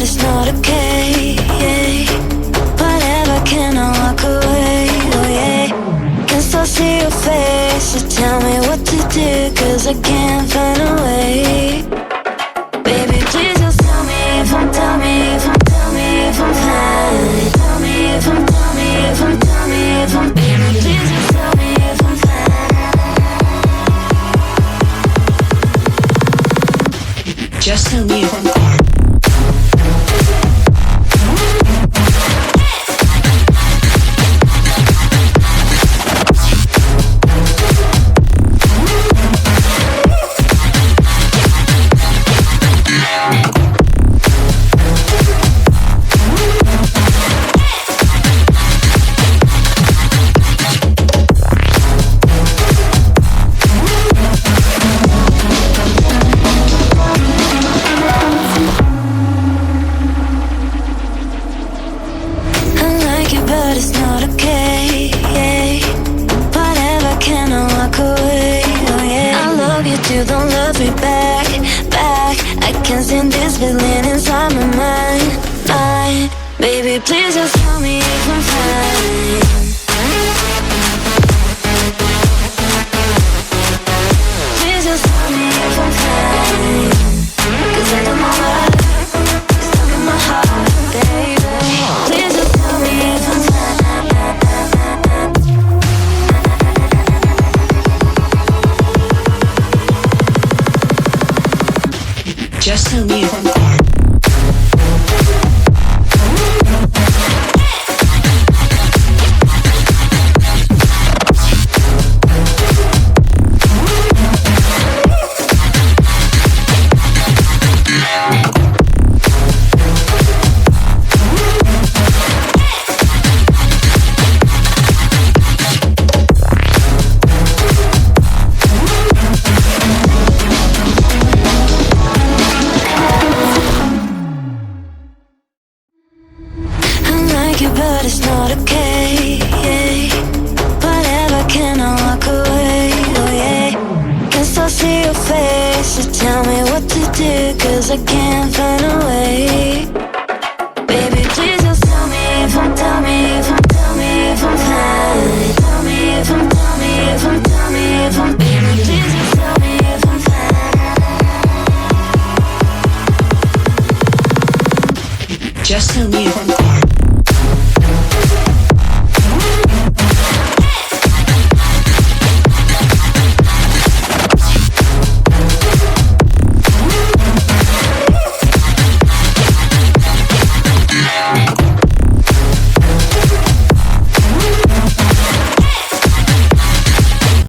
but it's not okay. Whatever, can I walk away? Oh yeah. Can still see your face, so tell me what to do, 'cause I can't find a way. Baby, please just tell me if I'm, tell me if I'm, tell me if I'm fine. Tell me if I'm, tell me if I'm, tell me if I'm. Baby, please just tell me if I'm fine. Just tell me if I'm fine. But it's not okay. Whatever, can I walk away? Oh yeah. I love you too, don't love me back. I can't stand this feeling inside my mind. Baby, please just tell me if I'm fine. Please just tell me if I'm fine, 'cause I don't know why it's stuck in my heart, baby. Please just tell me if I'm fine. Just tell me if I'm fine. But it's not okay. Whatever, can I walk away? Oh yeah. Can still see your face, so tell me what to do, 'cause I can't find a way. Baby, please just tell me if I'm, tell me if I'm, tell me if I'm fine. Tell me if I'm, tell me if I'm, tell me if I'm. Baby, please just tell me if I'm fine. Just tell me if I'm